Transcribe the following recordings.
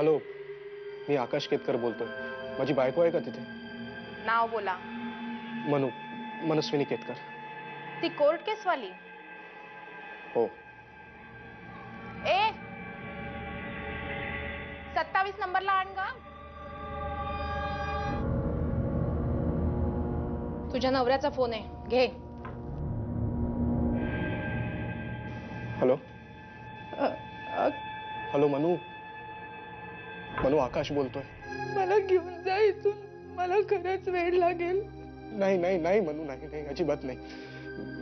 Hello, मी आकाश केतकर बोलतोय. माझी बायको आहे का तिथे? नाव बोला. मनस्विनी केतकर. ती कोर्ट केस वाली? हो. ए 27 नंबरला आण गा. तुझ्या नवऱ्याचा फोन आहे, घे. हॅलो. हॅलो मनू आकाश बोलतोय. मला घेऊन जा इथून, मला खरंच वेळ लागेल. नाही नाही नाही मनू, नाही नाही, अजिबात नाही.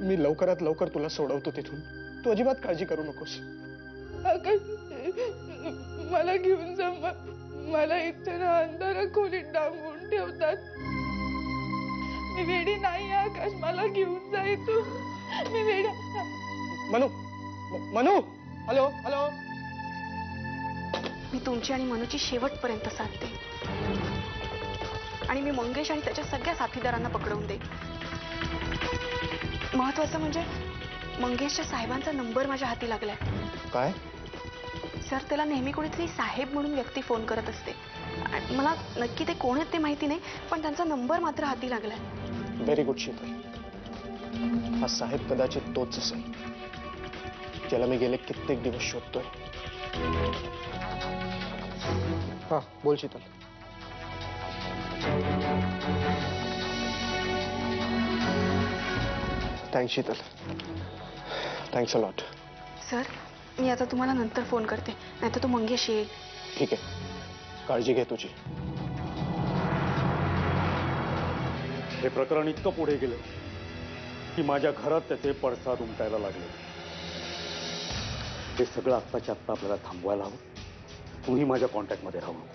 मी लवकरात लवकर तुला सोडवतो तिथून. तू अजिबात काळजी करू नकोस. मला घेऊन जा. मला इथं अंधारा खोलीत डांबून ठेवतात. मी वेडी नाही आकाश, मला घेऊन जा इथून. मी वेडी. Manu hello hello. मी तुमची आणि मनूची शेवटपर्यंत साथ देईन आणि मी मंगेश आणि त्याच्या सगळ्या साथीदारांना पकडवून देईन. महत्वाचं म्हणजे मंगेशच्या साहेबांचा नंबर माझ्या हाती लागलाय. काय? सर, त्याला नेहमी कोणीतरी साहेब म्हणून व्यक्ती फोन करत असते. मला नक्की ते कोण आहेत ते माहिती नाही, पण त्यांचा नंबर मात्र हाती लागलाय. Very good Sheetal. हा साहेब कदाचित तोच असेल ज्याला मी गेले कित्येक दिवस शोधतोय. हा बोल Sheetal. Thanks Sheetal, thanks a lot. Sir, मी आता तुम्हाला नंतर फोन करते, नाहीतर तो मंगेश येईल. ठीक आहे, काळजी घे तुझी. हे प्रकरण इतकं पुढे गेलं की माझ्या घरात त्याचे पडसाद उमटायला लागले. हे सगळं आत्ताच्या आत्ता आपल्याला थांबवायला हवं. तुम्ही माझ्या कॉन्टॅक्टमध्ये राहू नको.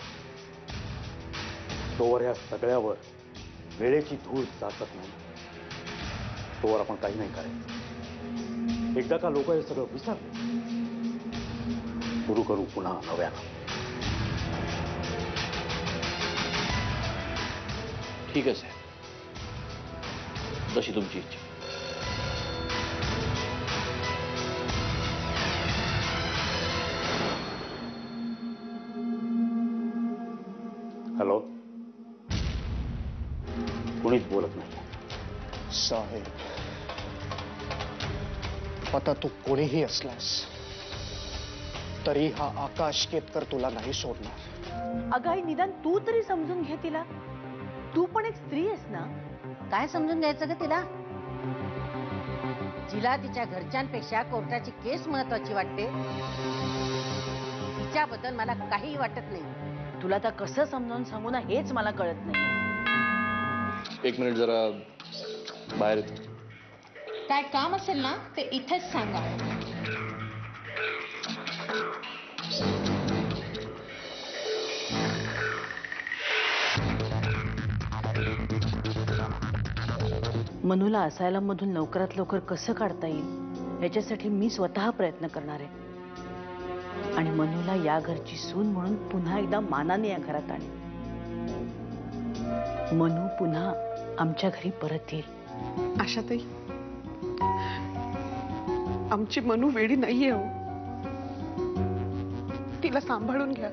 तोवर या सगळ्यावर वेळेची धूळ जातच नाही, तोवर आपण काही नाही करायचं. एकदा का लोक हे सगळं विसरले, सुरू करू पुन्हा नव्यानं. ठीक आहे साहेब, तशी तुमची इच्छा. हॅलो. कुणीच बोलत नाही. साहेब, आता तू कोणीही असलास तरी हा आकाश केतकर तुला नाही सोडणार. अगाई, निदान तू तरी समजून घे तिला. तू पण एक स्त्री आहेस ना. काय समजून घ्यायचं ग तिला? जिला तिच्या घरच्यांपेक्षा कोर्टाची केस महत्वाची वाटते, तिच्याबद्दल मला काहीही वाटत नाही. तुला तर कसं समजावून सांगू ना हेच मला कळत नाही. एक मिनिट, जरा बाहेर येतो. काय काम असेल ना ते इथेच सांगा. मनूला असायलम मधून लवकरात लवकर कसं काढता येईल याच्यासाठी मी स्वतः प्रयत्न करणार आहे. आणि मनूला या घरची सून म्हणून पुन्हा एकदा मानाने या घरात आणेन. मनू पुन्हा आमच्या घरी परत येईल. आशाताई, आमची मनू वेडी नाहीये हो. तिला सांभाळून घ्या,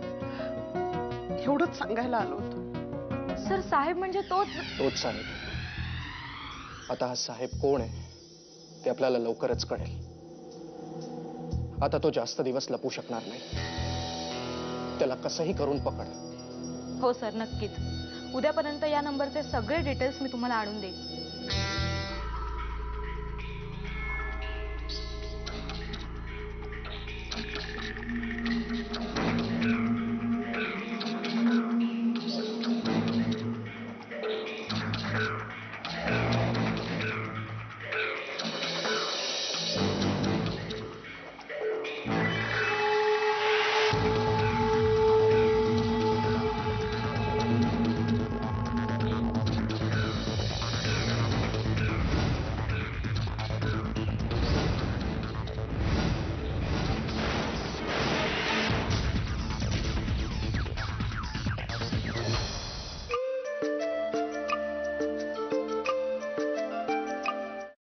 एवढंच सांगायला आलो होतो. सर, साहेब म्हणजे तोच साहेब. आता हा साहेब कोण आहे ते आपल्याला लवकरच कळेल. आता तो जास्त दिवस लपू शकणार नाही. त्याला कसंही करून पकड. हो सर, नक्कीच. उद्यापर्यंत या नंबरचे सगळे डिटेल्स मी तुम्हाला आणून देईन.